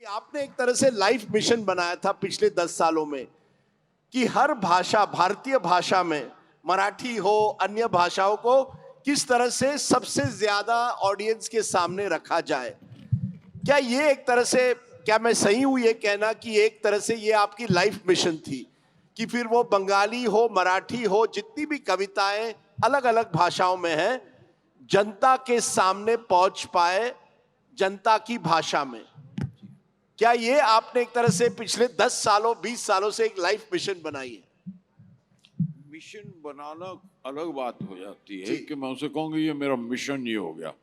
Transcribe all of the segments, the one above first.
आपने एक तरह से लाइफ मिशन बनाया था पिछले 10 सालों में कि हर भाषा, भारतीय भाषा में, मराठी हो, अन्य भाषाओं को किस तरह से सबसे ज्यादा ऑडियंस के सामने रखा जाए। क्या ये एक तरह से, क्या मैं सही हूं ये कहना कि एक तरह से ये आपकी लाइफ मिशन थी कि फिर वो बंगाली हो, मराठी हो, जितनी भी कविताएं अलग अलग भाषाओं में हैं, जनता के सामने पहुंच पाए, जनता की भाषा में। क्या ये आपने एक तरह से पिछले 10 सालों 20 सालों से एक लाइफ मिशन बनाई है? मिशन बनाना अलग बात हो जाती है कि मैं उसे कहूँगा ये मेरा मिशन ये हो गया।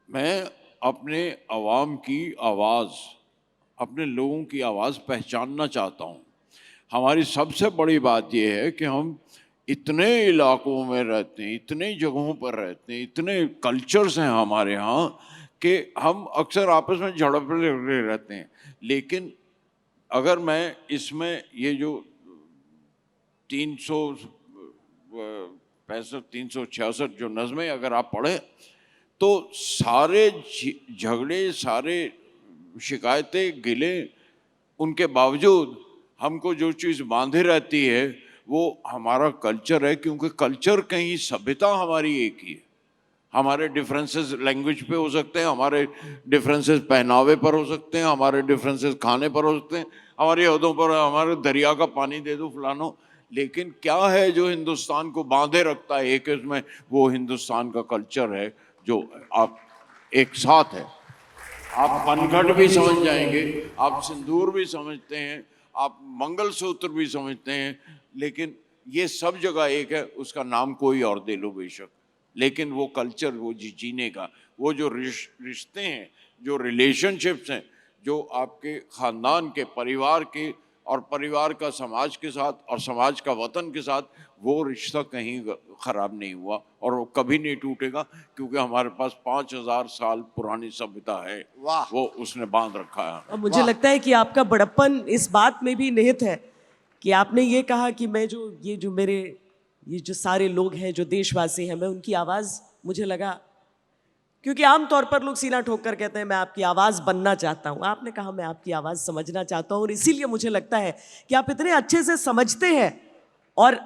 मैं अपने अवाम की आवाज़, अपने लोगों की आवाज़ पहचानना चाहता हूँ। हमारी सबसे बड़ी बात यह है कि हम इतने इलाकों में रहते हैं, इतने जगहों पर रहते हैं, इतने कल्चर्स हैं हमारे यहाँ कि हम अक्सर आपस में झड़पे रहते हैं। लेकिन अगर मैं इसमें ये जो 365 366 जो नज़में अगर आप पढ़ें तो सारे झगड़े, सारे शिकायतें, गिले, उनके बावजूद हमको जो चीज़ बांधे रहती है वो हमारा कल्चर है, क्योंकि कल्चर कहीं सभ्यता हमारी एक ही है। हमारे डिफरेंसेस लैंग्वेज पे हो सकते हैं, हमारे डिफरेंसेस पहनावे पर हो सकते हैं, हमारे डिफरेंसेस खाने पर हो सकते हैं, हमारी हदों पर, हमारे दरिया का पानी दे दो फलानो, लेकिन क्या है जो हिंदुस्तान को बांधे रखता है एक इसमें, वो हिंदुस्तान का कल्चर है जो आप एक साथ है। आप पनघट भी समझ जाएंगे, आप सिंदूर भी समझते हैं, आप मंगलसूत्र भी समझते हैं, लेकिन ये सब जगह एक है, उसका नाम कोई और दे लो बेशक, लेकिन वो कल्चर, वो जीने का, वो जो रिश्ते हैं, जो रिलेशनशिप्स हैं, जो आपके ख़ानदान के, परिवार के, और परिवार का समाज के साथ और समाज का वतन के साथ, वो रिश्ता कहीं ख़राब नहीं हुआ और वो कभी नहीं टूटेगा, क्योंकि हमारे पास 5000 साल पुरानी सभ्यता है, वो उसने बांध रखा है। और मुझे लगता है कि आपका बड़प्पन इस बात में भी निहित है कि आपने ये कहा कि मैं ये जो सारे लोग हैं, जो देशवासी हैं, मैं उनकी आवाज़, मुझे लगा, क्योंकि आमतौर पर लोग सीना ठोक कर कहते हैं मैं आपकी आवाज़ बनना चाहता हूँ, आपने कहा मैं आपकी आवाज़ समझना चाहता हूँ, और इसीलिए मुझे लगता है कि आप इतने अच्छे से समझते हैं और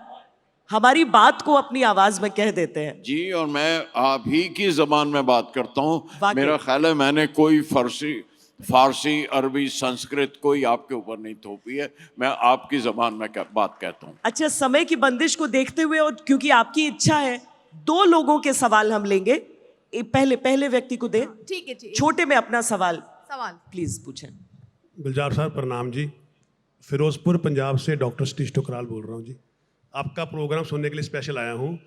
हमारी बात को अपनी आवाज़ में कह देते हैं। जी, और मैं आप ही की ज़बान में बात करता हूँ। मेरा ख्याल है मैंने कोई फारसी, अरबी, संस्कृत कोई आपके ऊपर नहीं थोपी है, मैं आपकी ज़बान में बात कहता हूँ। अच्छा, समय की बंदिश को देखते हुए और क्योंकि आपकी इच्छा है, 2 लोगों के सवाल हम लेंगे, पहले व्यक्ति को दे। ठीक है। छोटे में अपना सवाल प्लीज पूछें। गुलजार साहब प्रणाम जी, फिरोजपुर पंजाब से डॉक्टर सतीश टुकराल बोल रहा हूँ जी। आपका प्रोग्राम सुनने के लिए स्पेशल आया हूँ।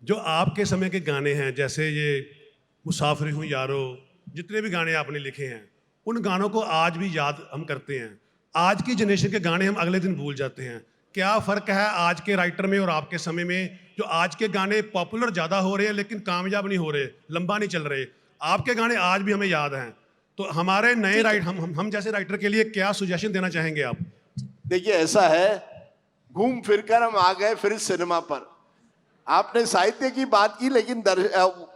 जो आपके समय के गाने हैं, जैसे ये मुसाफिर हूँ यारो, जितने भी गाने आपने लिखे हैं, उन गानों को आज भी याद हम करते हैं। आज की जनरेशन के गाने हम अगले दिन भूल जाते हैं। क्या फ़र्क है आज के राइटर में और आपके समय में? जो आज के गाने पॉपुलर ज़्यादा हो रहे हैं लेकिन कामयाब नहीं हो रहे, लंबा नहीं चल रहे, आपके गाने आज भी हमें याद हैं। तो हमारे नए हम जैसे राइटर के लिए क्या सुजेशन देना चाहेंगे आप? देखिए, ऐसा है, घूम फिर कर हम आ गए फिर सिनेमा पर। आपने साहित्य की बात की, लेकिन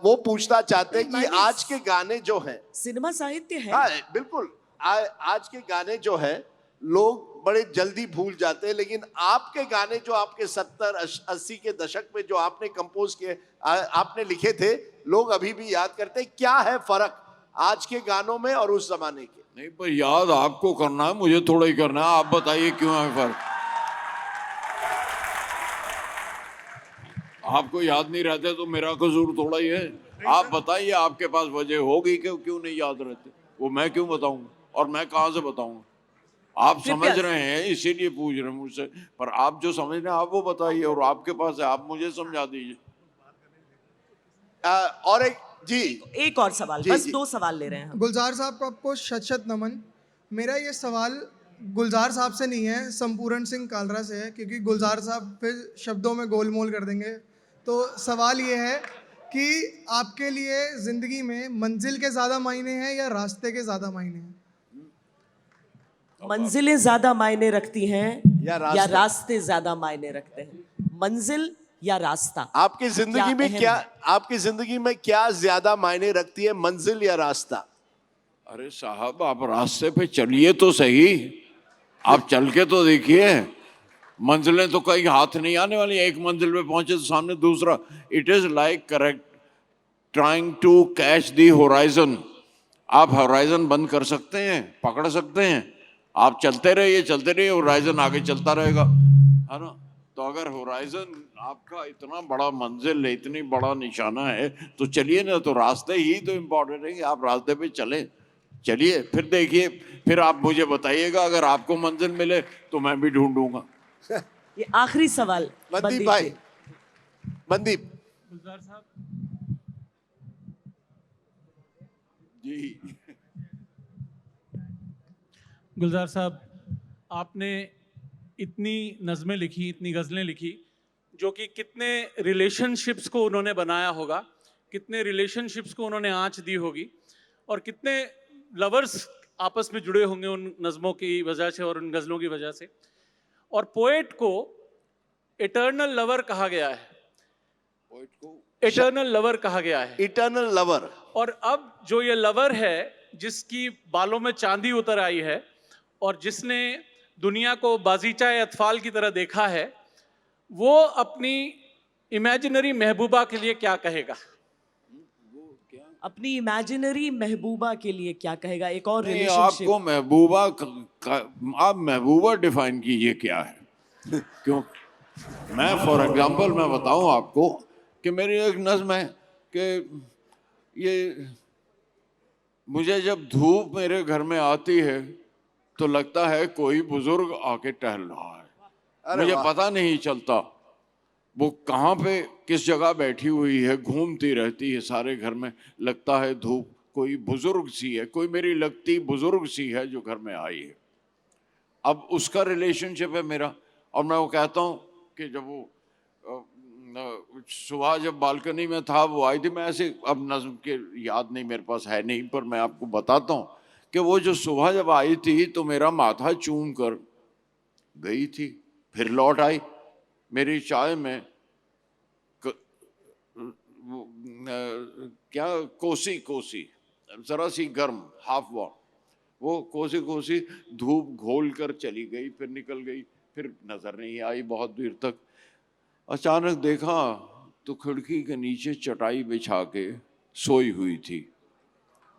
वो पूछना चाहते हैं कि आज के गाने जो हैं, सिनेमा साहित्य है। हाँ बिल्कुल, आज के गाने जो हैं लोग बड़े जल्दी भूल जाते हैं, लेकिन आपके गाने जो आपके 70-80 के दशक में जो आपने कंपोज किए, आपने लिखे थे, लोग अभी भी याद करते हैं। क्या है फर्क आज के गानों में और उस जमाने के? नहीं, पर याद आपको करना है, मुझे थोड़ा ही करना है। आप बताइए क्यों है फर्क? आपको याद नहीं रहते तो मेरा कसूर थोड़ा ही है। आप बताइए, आपके पास वजह होगी कि क्यों नहीं याद रहते, वो मैं क्यों बताऊंगा और मैं कहाँ से बताऊंगा? आप समझ रहे हैं इसीलिए पूछ रहे हैं मुझसे, पर आप जो समझ रहे हैं आप वो बताइए, और आपके पास है, आप मुझे समझा दीजिए। और एक और सवाल, बस 2 सवाल ले रहे हैं हम। गुलजार साहब को आपको शत नमन। मेरा ये सवाल गुलजार साहब से नहीं है, संपूर्ण सिंह कालरा से है, क्योंकि गुलजार साहब फिर शब्दों में गोलमोल कर देंगे। तो सवाल ये है कि आपके लिए ज़िंदगी में मंजिल के ज़्यादा मायने हैं या रास्ते के ज़्यादा मायने हैं? मंजिलें ज़्यादा मायने रखती हैं या रास्ते ज़्यादा मायने रखते हैं? मंजिल या रास्ता आपकी जिंदगी में क्या ज्यादा मायने रखती है, मंजिल या रास्ता? अरे साहब, आप रास्ते पे चलिए तो सही, आप चल के तो देखिए। मंजिलें तो कहीं हाथ नहीं आने वाली, एक मंजिल पे पहुंचे तो सामने दूसरा। It is like correct trying to catch the horizon. आप होराइजन बंद कर सकते हैं, पकड़ सकते हैं, आप चलते रहिए, होराइजन आगे चलता रहेगा, है ना। तो अगर होराइजन आपका इतना बड़ा मंजिल है, इतनी बड़ा निशाना है, तो चलिए ना। तो रास्ते ही तो इम्पोर्टेंट है कि आप रास्ते पे चलिए, फिर देखिए, फिर आप मुझे बताइएगा। अगर आपको मंजिल मिले तो मैं भी ढूंढूंगा। ये आखिरी सवाल मनदीप भाई, जी। मनदीप गुलजार साहब, जी गुलजार साहब, आपने इतनी नज़में लिखी, इतनी गज़लें लिखी, जो कि कितने रिलेशनशिप्स को उन्होंने बनाया होगा, कितने रिलेशनशिप्स को उन्होंने आंच दी होगी, और कितने लवर्स आपस में जुड़े होंगे उन नज़मों की वजह से और उन गज़लों की वजह से। और पोएट को इटर्नल लवर कहा गया है, इटर्नल लवर कहा गया है। Eternal lover. और अब जो ये लवर है, जिसकी बालों में चांदी उतर आई है और जिसने दुनिया को बाजीचा अतफाल की तरह देखा है, वो अपनी इमेजिनरी महबूबा के लिए क्या कहेगा? अपनी इमेजिनरी महबूबा के लिए क्या कहेगा? एक और नहीं, रिलेशनशिप। आपको महबूबा आप महबूबा डिफाइन कीजिए क्या है। क्यों? मैं फॉर एग्जांपल मैं बताऊं आपको कि मेरी एक नज्म है कि ये मुझे जब धूप मेरे घर में आती है तो लगता है कोई बुजुर्ग आके टहल रहा है। मुझे पता नहीं चलता वो कहाँ पे किस जगह बैठी हुई है, घूमती रहती है सारे घर में। लगता है धूप कोई बुजुर्ग सी है, कोई मेरी लगती बुजुर्ग सी है जो घर में आई है। अब उसका रिलेशनशिप है मेरा। और मैं वो कहता हूँ कि जब वो सुबह जब बालकनी में था, वो आई थी। मैं ऐसे अब नज्म के याद नहीं मेरे पास है नहीं, पर मैं आपको बताता हूँ कि वो जो सुबह जब आई थी तो मेरा माथा चूम कर गई थी, फिर लौट आई। मेरी चाय में क्या कोसी जरा सी गर्म हाफ वॉट, वो कोसी धूप घोल कर चली गई, फिर निकल गई, फिर नजर नहीं आई बहुत देर तक। अचानक देखा तो खिड़की के नीचे चटाई बिछा के सोई हुई थी।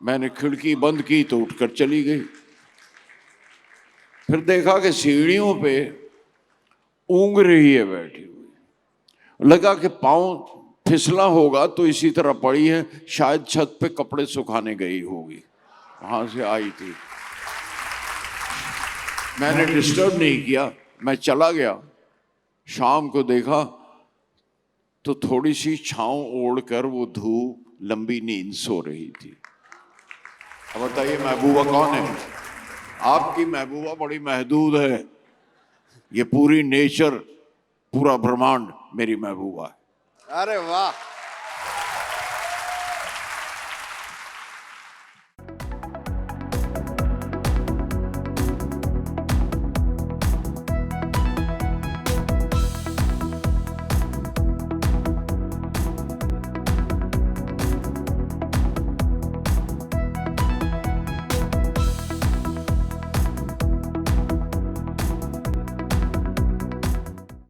मैंने खिड़की बंद की तो उठकर चली गई। फिर देखा कि सीढ़ियों पे ऊँग रही है बैठी हुई। लगा कि पाँव फिसला होगा तो इसी तरह पड़ी है, शायद छत पे कपड़े सुखाने गई होगी, वहां से आई थी। मैंने डिस्टर्ब नहीं किया, मैं चला गया। शाम को देखा तो थोड़ी सी छांव ओढ़कर वो धूप लंबी नींद सो रही थी। अब बताइए महबूबा कौन है? आपकी महबूबा बड़ी महदूद है। ये पूरी नेचर, पूरा ब्रह्मांड मेरी महबूबा है। अरे वाह।